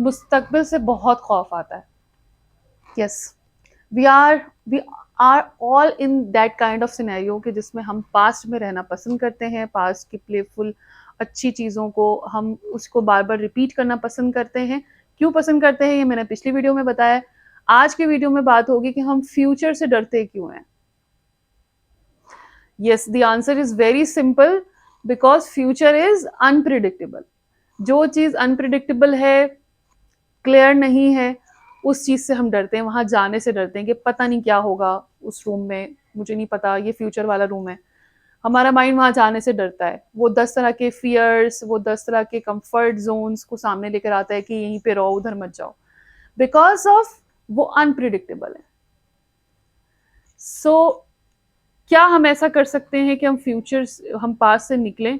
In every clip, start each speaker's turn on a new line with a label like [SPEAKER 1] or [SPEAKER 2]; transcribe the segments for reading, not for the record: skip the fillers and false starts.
[SPEAKER 1] मुस्तकबिल से बहुत खौफ आता है. Yes, we are all in that kind of scenario कि जिसमें हम पास्ट में रहना पसंद करते हैं, पास्ट की प्लेफुल अच्छी चीज़ों को हम उसको बार बार रिपीट करना पसंद करते हैं. क्यों पसंद करते हैं ये मैंने पिछली वीडियो में बताया. आज की वीडियो में बात होगी कि हम फ्यूचर से डरते क्यों हैं. Yes, the answer is very simple, because future is unpredictable. जो चीज़ अनप्रिडिक्टेबल है, क्लियर नहीं है, उस चीज़ से हम डरते हैं, वहां जाने से डरते हैं कि पता नहीं क्या होगा उस रूम में, मुझे नहीं पता, ये फ्यूचर वाला रूम है. हमारा माइंड वहां जाने से डरता है. वो 10 तरह के फियर्स, वो 10 तरह के कंफर्ट जोन्स को सामने लेकर आता है कि यहीं पे रहो, उधर मत जाओ, बिकॉज ऑफ वो अनप्रिडिक्टेबल है. सो क्या हम ऐसा कर सकते हैं कि हम पास से निकलें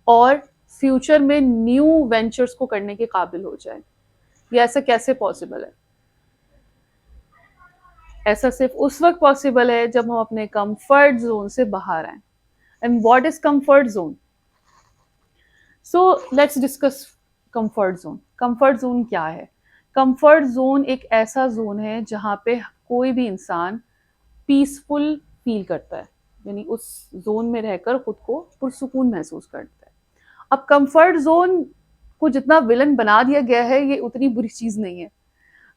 [SPEAKER 1] और फ्यूचर में न्यू वेंचर्स को करने के काबिल हो जाए? ये ऐसा कैसे पॉसिबल है? ऐसा सिर्फ उस वक्त पॉसिबल है जब हम अपने कंफर्ट जोन से बाहर आए. And what is comfort zone? So let's discuss comfort zone. Comfort zone क्या है? कंफर्ट जोन एक ऐसा जोन है जहां पे कोई भी इंसान पीसफुल फील करता है, यानी उस जोन में रहकर खुद को पुरसुकून महसूस करता है. अब कंफर्ट जोन को जितना विलन बना दिया गया है, ये उतनी बुरी चीज नहीं है.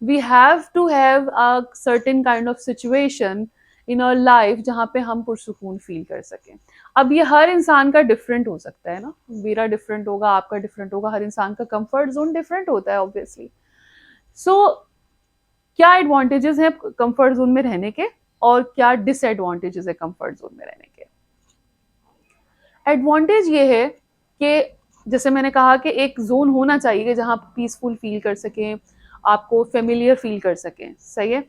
[SPEAKER 1] we have to have a certain kind of situation in our life जहाँ पे हम पुरसुकून फील कर सकें. अब ये हर इंसान का डिफरेंट हो सकता है ना, मेरा डिफरेंट होगा, आपका डिफरेंट होगा, हर इंसान का कंफर्ट जोन डिफरेंट होता है ऑब्वियसली. सो क्या एडवांटेजेस हैं कंफर्ट जोन में रहने के और क्या डिसएडवांटेजेस है कंफर्ट जोन में रहने के? एडवांटेज ये है कि जैसे मैंने कहा कि एक जोन होना चाहिए जहां आप पीसफुल फील कर सकें, आपको फेमिलियर फील कर सकें, सही है.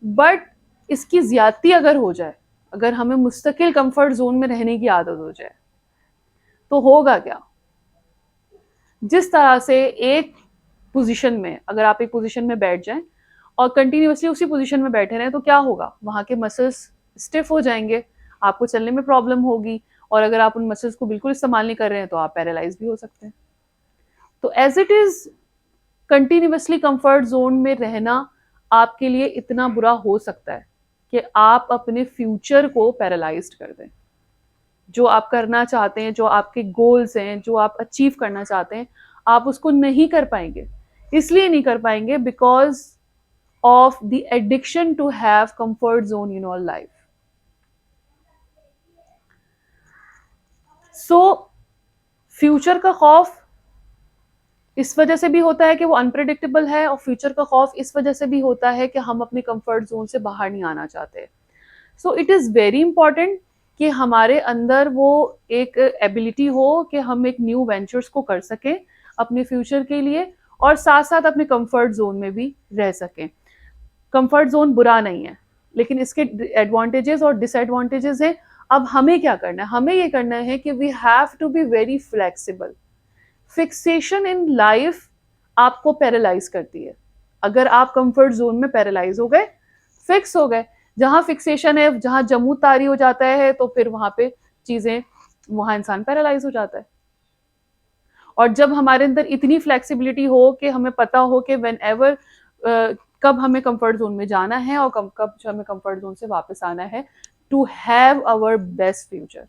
[SPEAKER 1] बट इसकी ज्यादती अगर हो जाए, अगर हमें मुस्तकिल कंफर्ट जोन में रहने की आदत हो जाए, तो होगा क्या? जिस तरह से एक पोजीशन में, अगर आप एक पोजीशन में बैठ जाएं और कंटिन्यूअसली उसी पोजीशन में बैठे रहें, तो क्या होगा? वहां के मसल्स स्टिफ हो जाएंगे, आपको चलने में प्रॉब्लम होगी, और अगर आप उन मसल्स को बिल्कुल इस्तेमाल नहीं कर रहे हैं तो आप पैरालाइज भी हो सकते हैं. तो as it is continuously comfort zone में रहना आपके लिए इतना बुरा हो सकता है कि आप अपने फ्यूचर को पैरालाइज्ड कर दें. जो आप करना चाहते हैं, जो आपके गोल्स हैं, जो आप अचीव करना चाहते हैं, आप उसको नहीं कर पाएंगे. इसलिए नहीं कर पाएंगे because of the addiction to have comfort zone in your life. So future का खौफ इस वजह से भी होता है कि वो अनप्रेडिक्टेबल है, और फ्यूचर का खौफ इस वजह से भी होता है कि हम अपने कंफर्ट जोन से बाहर नहीं आना चाहते. So it is very important कि हमारे अंदर वो एक एबिलिटी हो कि हम एक न्यू वेंचर्स को कर सकें अपने फ्यूचर के लिए, और साथ साथ अपने कंफर्ट जोन में भी रह सकें. कंफर्ट जोन बुरा नहीं है, लेकिन इसके एडवांटेजेस और डिसएडवांटेजेस हैं. अब हमें क्या करना है? हमें ये करना है कि we have to be very flexible. Fixation in life आपको पैरालाइज करती है. अगर आप कंफर्ट जोन में पैरालाइज हो गए, फिक्स हो गए, जहां फिक्सेशन है, जहां जमू तारी हो जाता है, तो फिर वहां पे चीजें, वहां इंसान पैरालाइज हो जाता है. और जब हमारे अंदर इतनी फ्लेक्सिबिलिटी हो कि हमें पता हो कि वेन एवर कब हमें कंफर्ट जोन में जाना है और कब कब हमें कंफर्ट जोन से वापस आना है, to have our best future.